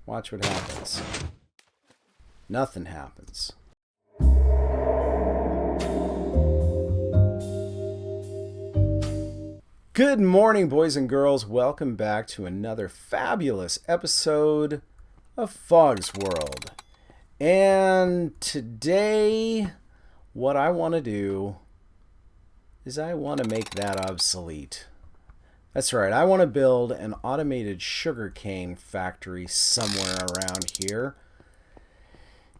Watch what happens. Nothing happens. Good morning, boys and girls. Welcome back to another fabulous episode of Fog's World. And today, what I want to do is I want to make that obsolete. That's right, I want to build an automated sugarcane factory somewhere around here.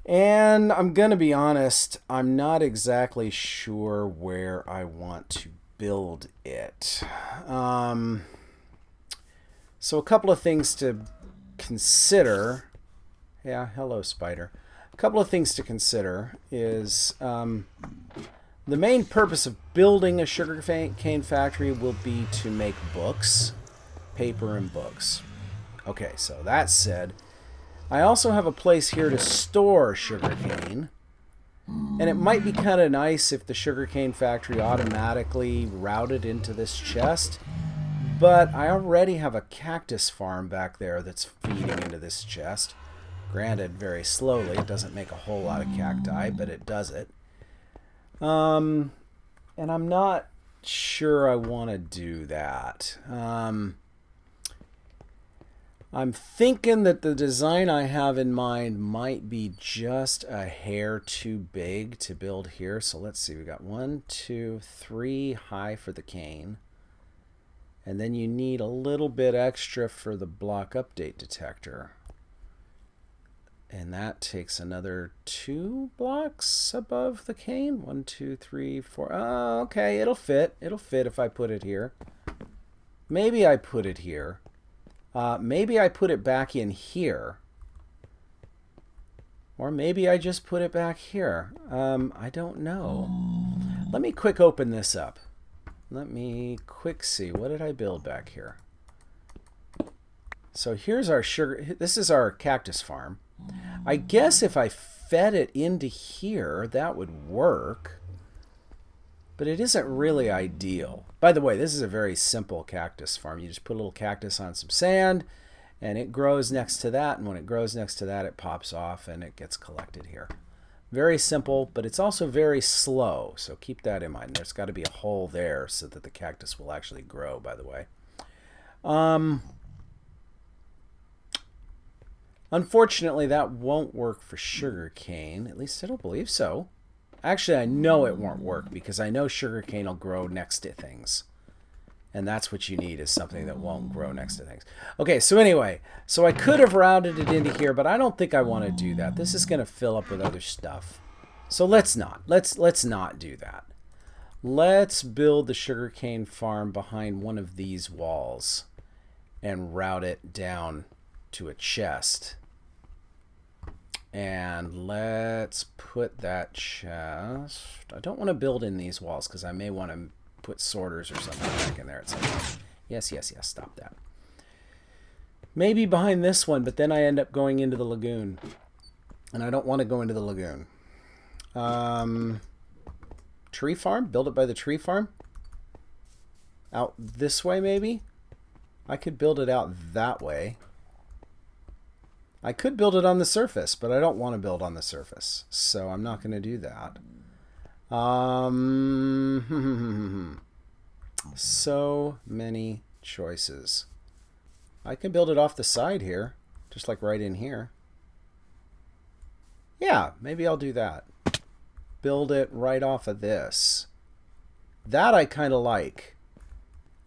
And I'm going to be honest, I'm not exactly sure where I want to build it. So a couple of things to consider. Yeah, hello, spider. A couple of things to consider is the main purpose of building a sugarcane factory will be to make books, paper and books. Okay, so that said, I also have a place here to store sugarcane, and it might be kind of nice if the sugarcane factory automatically routed into this chest, but I already have a cactus farm back there that's feeding into this chest. Granted, very slowly. It doesn't make a whole lot of cacti, but it does it. And I'm not sure I want to do that. I'm thinking that the design I have in mind might be just a hair too big to build here. So let's see, we got 1, 2, 3 high for the cane. And then you need a little bit extra for the block update detector. And that takes another 2 blocks above the cane. 1, 2, 3, 4. Oh, okay, it'll fit. It'll fit if I put it here. Maybe I put it here. Maybe I put it back in here. Or maybe I just put it back here. I don't know. Let me quick open this up. Let me quick see. What did I build back here? So here's our sugar. This is our cactus farm. I guess if I fed it into here, that would work. But it isn't really ideal. By the way, this is a very simple cactus farm. You just put a little cactus on some sand, and it grows next to that. And when it grows next to that, it pops off, and it gets collected here. Very simple, but it's also very slow. So keep that in mind. There's got to be a hole there so that the cactus will actually grow, by the way. Unfortunately, that won't work for sugarcane. At least I don't believe so. Actually, I know it won't work because I know sugarcane will grow next to things. And that's what you need, is something that won't grow next to things. Okay, so anyway, so I could have routed it into here, but I don't think I want to do that. This is going to fill up with other stuff. So let's not. Let's not do that. Let's build the sugarcane farm behind one of these walls and route it down to a chest. And let's put that chest. I don't want to build in these walls because I may want to put sorters or something back in there at some point. Yes, stop that. Maybe behind this one, but then I end up going into the lagoon. And I don't want to go into the lagoon. Tree farm? Build it by the tree farm? Out this way, maybe? I could build it out that way. I could build it on the surface, but I don't want to build on the surface, so I'm not going to do that. So many choices. I can build it off the side here, just like right in here. Yeah, maybe I'll do that. Build it right off of this. That I kind of like.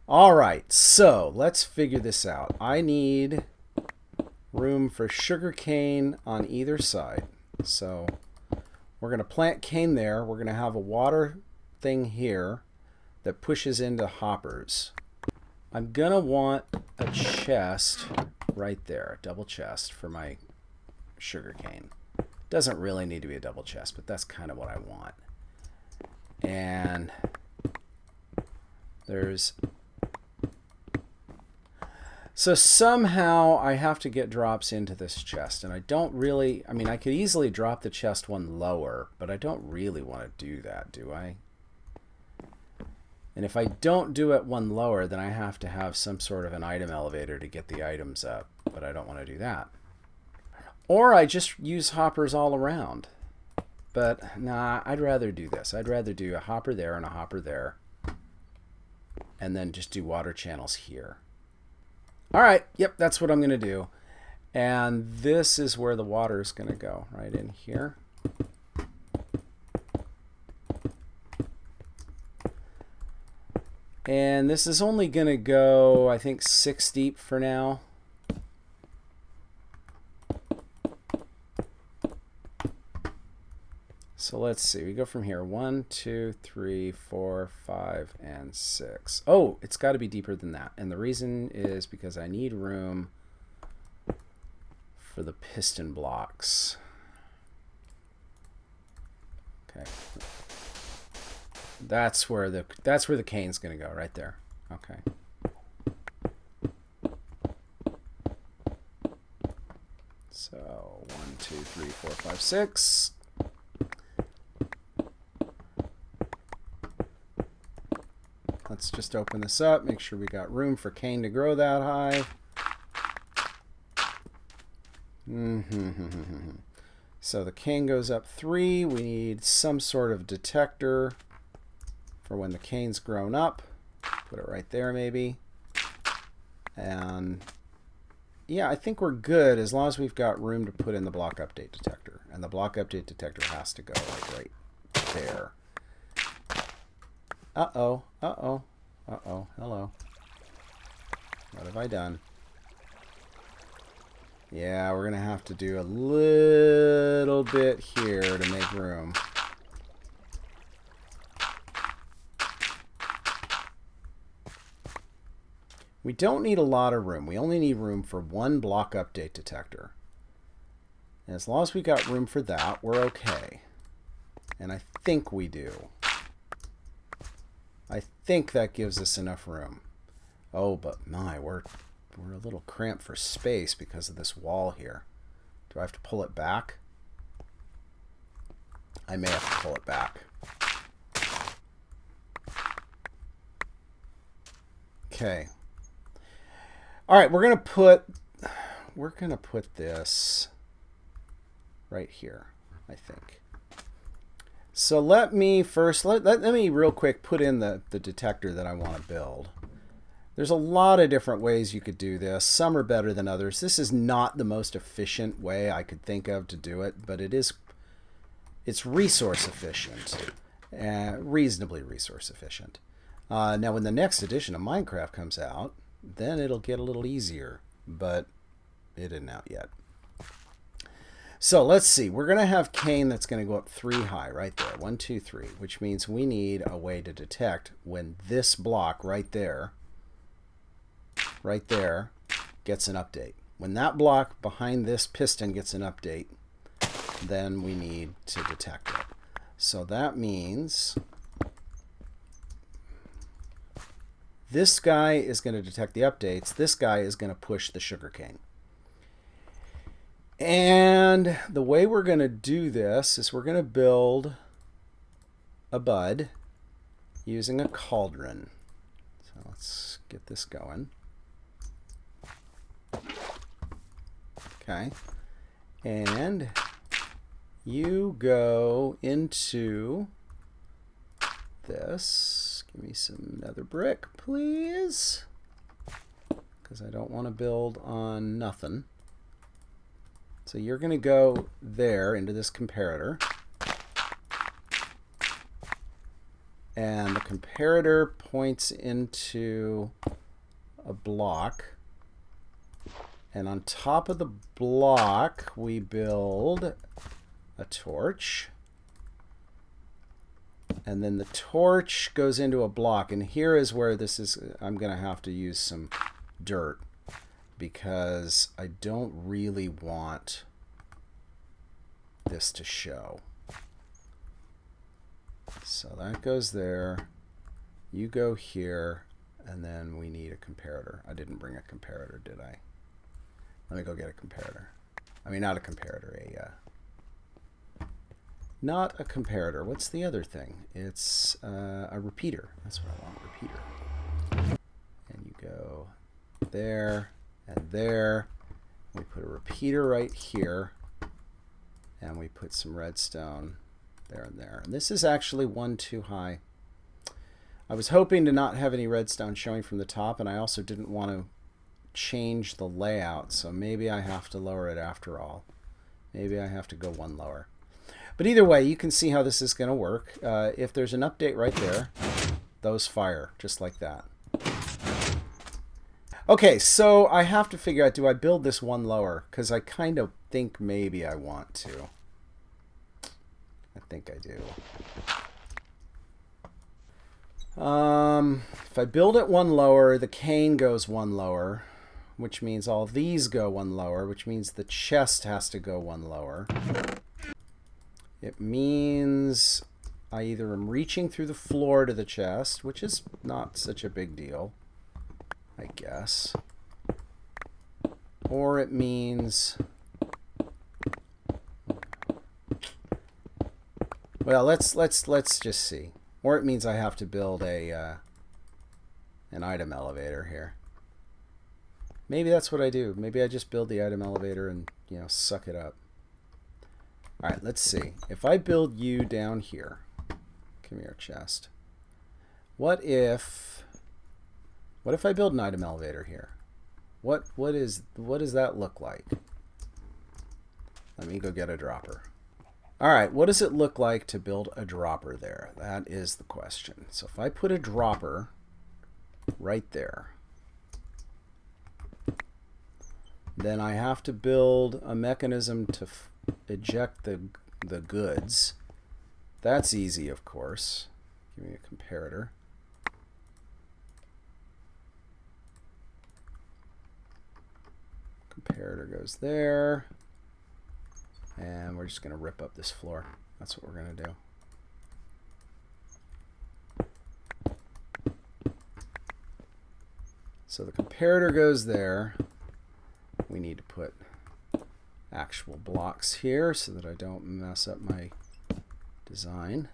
All right, so let's figure this out. I need room for sugarcane on either side. So we're going to plant cane there. We're going to have a water thing here that pushes into hoppers. I'm going to want a chest right there, a double chest for my sugarcane. Doesn't really need to be a double chest, but that's kind of what I want. And there's... So somehow I have to get drops into this chest, and I don't really... I mean, I could easily drop the chest one lower, but I don't really want to do that, do I? And if I don't do it one lower, then I have to have some sort of an item elevator to get the items up, but I don't want to do that. Or I just use hoppers all around. But nah, I'd rather do this. I'd rather do a hopper there and a hopper there. And then just do water channels here. All right, yep, that's what I'm going to do. And this is where the water is going to go, right in here. And this is only going to go, I think, 6 deep for now. So let's see. We go from here. 1, 2, 3, 4, 5, and 6. Oh, it's got to be deeper than that. And the reason is because I need room for the piston blocks. Okay. That's where the cane's going to go, right there. Okay. So 1, 2, 3, 4, 5, 6. Let's just open this up, make sure we got room for cane to grow that high. So the cane goes up 3. We need some sort of detector for when the cane's grown up. Put it right there maybe. And yeah, I think we're good as long as we've got room to put in the block update detector. And the block update detector has to go like right there. Uh-oh, uh-oh, uh-oh, hello. What have I done? Yeah, we're going to have to do a little bit here to make room. We don't need a lot of room. We only need room for 1 block update detector. And as long as we got room for that, we're okay. And I think we do. I think that gives us enough room. Oh, but my, we're a little cramped for space because of this wall here. Do I have to pull it back? I may have to pull it back. Okay. All right, we're gonna put this right here, I think. So let me first, let me real quick put in the detector that I want to build. There's a lot of different ways you could do this. Some are better than others. This is not the most efficient way I could think of to do it, but it's resource efficient, reasonably resource efficient. Now when the next edition of Minecraft comes out, then it'll get a little easier, but it isn't out yet. So let's see. We're going to have cane that's going to go up 3 high right there. 1, 2, 3, which means we need a way to detect when this block right there, gets an update. When that block behind this piston gets an update, then we need to detect it. So that means this guy is going to detect the updates. This guy is going to push the sugarcane. And the way we're going to do this is we're going to build a bud using a cauldron. So let's get this going. Okay. And you go into this. Give me some nether brick, please. Because I don't want to build on nothing. So you're going to go there into this comparator. And the comparator points into a block. And on top of the block, we build a torch. And then the torch goes into a block. And here is where this is, I'm going to have to use some dirt, because I don't really want this to show. So that goes there. You go here, and then we need a comparator. I didn't bring a comparator, did I? Let me go get a comparator. I mean, not a comparator, not a comparator. What's the other thing? It's a repeater. That's what I want, repeater. And you go there and there. We put a repeater right here. And we put some redstone there and there. And this is actually one too high. I was hoping to not have any redstone showing from the top, and I also didn't want to change the layout, so maybe I have to lower it after all. Maybe I have to go one lower. But either way, you can see how this is going to work. If there's an update right there, those fire just like that. Okay, so I have to figure out, do I build this one lower? Because I kind of think maybe I want to. I think I do. If I build it one lower, the cane goes one lower, which means all these go one lower, which means the chest has to go one lower. It means I either am reaching through the floor to the chest, which is not such a big deal, I guess. Or it means... Well, let's just see. Or it means I have to build a an item elevator here. Maybe that's what I do. Maybe I just build the item elevator and, you know, suck it up. All right, let's see. If I build you down here, come here, chest. What if I build an item elevator here? What does that look like? Let me go get a dropper. All right, what does it look like to build a dropper there? That is the question. So if I put a dropper right there, then I have to build a mechanism to eject the goods. That's easy, of course. Give me a comparator. Comparator goes there. And we're just going to rip up this floor. That's what we're going to do. So the comparator goes there. We need to put actual blocks here so that I don't mess up my design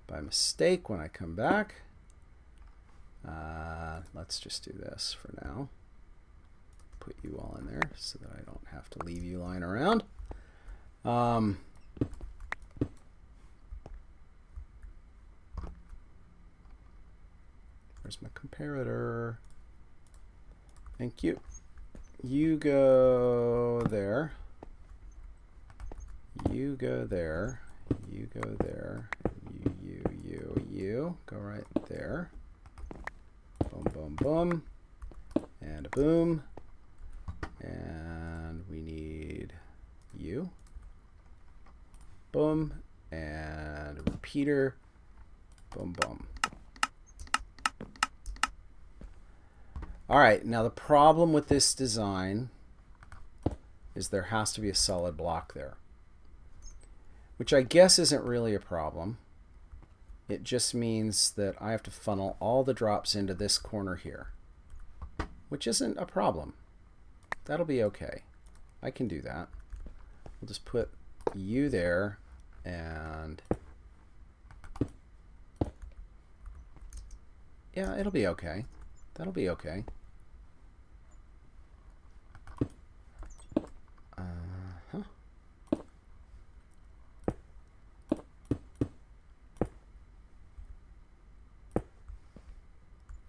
by mistake when I come back. Let's just do this for now. Put you all in there so that I don't have to leave you lying around. Where's my comparator? Thank you. You go there. You go there. You go there. You. Go right there. Boom, boom, boom. And a boom. And we need you. Boom. And a repeater. Boom, boom. All right, now the problem with this design is there has to be a solid block there, which I guess isn't really a problem. It just means that I have to funnel all the drops into this corner here, which isn't a problem. That'll be okay. I can do that. We'll just put you there and yeah, it'll be okay. That'll be okay.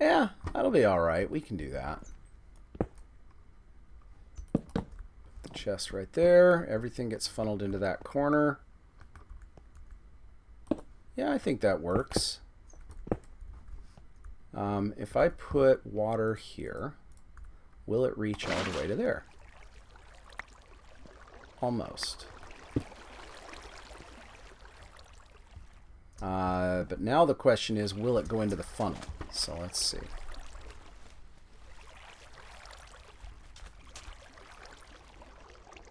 Yeah, that'll be all right. We can do that. The chest right there. Everything gets funneled into that corner. Yeah, I think that works. If I put water here, will it reach all the way to there? Almost. But now the question is, will it go into the funnel? So let's see.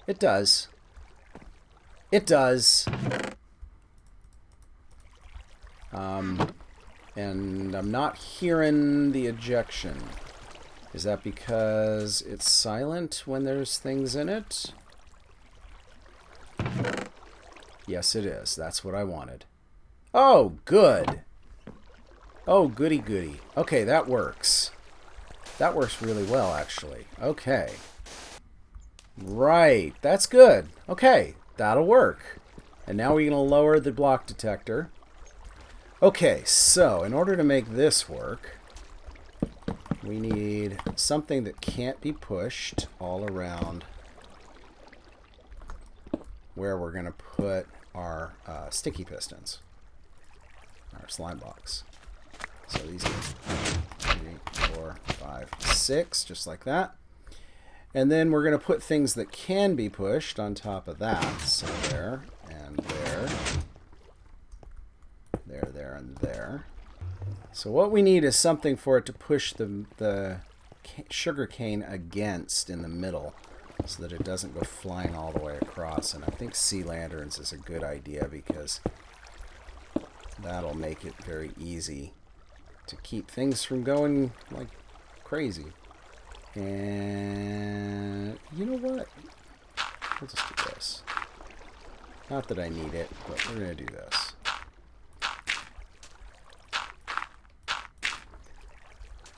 It does. It does. And I'm not hearing the ejection. Is that because it's silent when there's things in it? Yes, it is. That's what I wanted. Oh, good. Oh, goody goody. Okay, that works. That works really well, actually. Okay. Right. That's good. Okay. That'll work. And now we're going to lower the block detector. Okay, so in order to make this work, we need something that can't be pushed all around where we're going to put our sticky pistons, our slime blocks. So these are 3, 4, 5, 6, just like that. And then we're going to put things that can be pushed on top of that. So there, and there. There, there, and there. So what we need is something for it to push the sugar cane against in the middle so that it doesn't go flying all the way across. And I think sea lanterns is a good idea because that'll make it very easy to keep things from going like crazy. And you know what? We'll just do this. Not that I need it, but we're going to do this.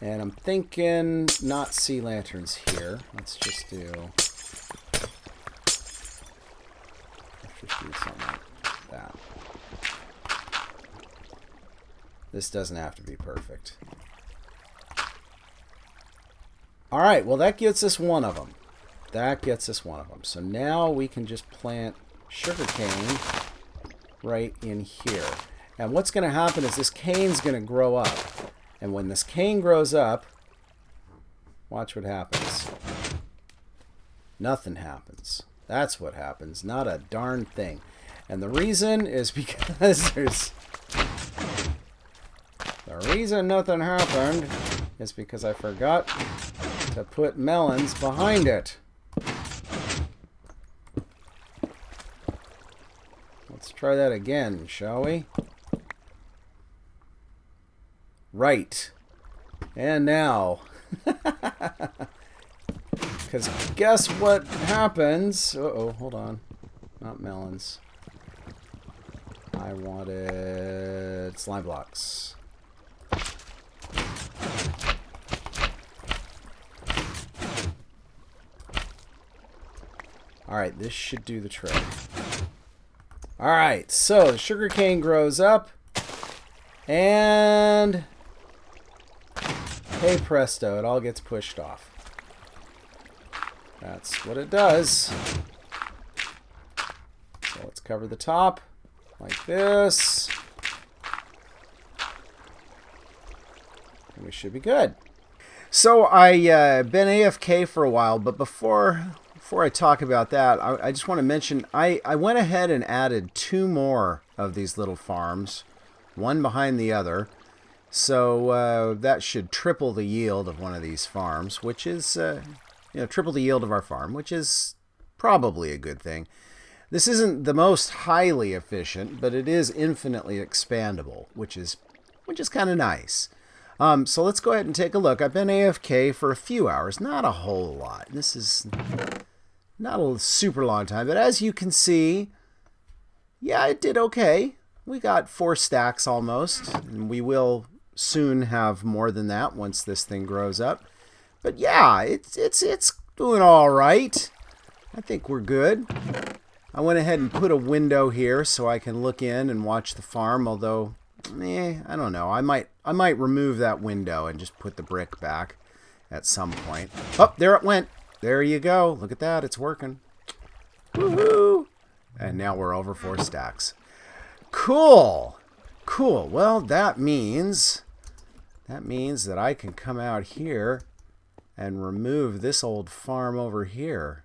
And I'm thinking not sea lanterns here. Let's just do something like that. This doesn't have to be perfect. All right, well, that gets us one of them. That gets us one of them. So now we can just plant sugarcane right in here. And what's going to happen is this cane's going to grow up. And when this cane grows up, watch what happens. Nothing happens. That's what happens. Not a darn thing. And the reason is because there's... The reason nothing happened is because I forgot to put melons behind it. Let's try that again, shall we? Right. And now. Because guess what happens? Uh-oh, hold on. Not melons. I wanted slime blocks. Alright, this should do the trick. Alright, so the sugarcane grows up. And hey presto, it all gets pushed off. That's what it does. So let's cover the top like this. And we should be good. So I've been AFK for a while, but before I talk about that, I just want to mention I went ahead and added 2 more of these little farms, one behind the other. So that should triple the yield of one of these farms, which is, triple the yield of our farm, which is probably a good thing. This isn't the most highly efficient, but it is infinitely expandable, which is kind of nice. So let's go ahead and take a look. I've been AFK for a few hours, not a whole lot. This is not a super long time, but as you can see, yeah, it did okay. We got 4 stacks almost, and we will soon have more than that once this thing grows up. But yeah, it's doing all right. I think we're good. I went ahead and put a window here so I can look in and watch the farm, although I don't know. I might remove that window and just put the brick back at some point. Oh, there it went. There you go. Look at that. It's working. Woohoo! And now we're over 4 stacks. Cool. Cool. Well, that means that I can come out here and remove this old farm over here.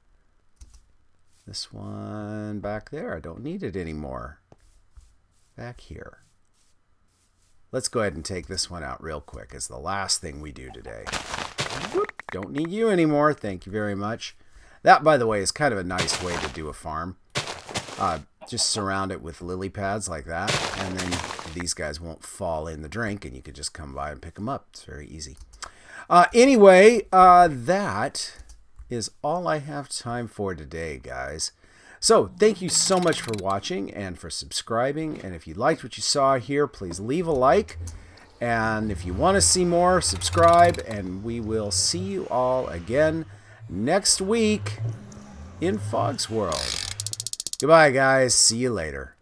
This one back there. I don't need it anymore. Back here. Let's go ahead and take this one out real quick as the last thing we do today. Whoop, don't need you anymore. Thank you very much. That, by the way, is kind of a nice way to do a farm. Just surround it with lily pads like that, and then these guys won't fall in the drink, and you could just come by and pick them up. It's very easy. Anyway, that is all I have time for today, guys. So thank you so much for watching and for subscribing. And if you liked what you saw here, please leave a like. And if you want to see more, subscribe. And we will see you all again next week in Fog's World. Goodbye, guys. See you later.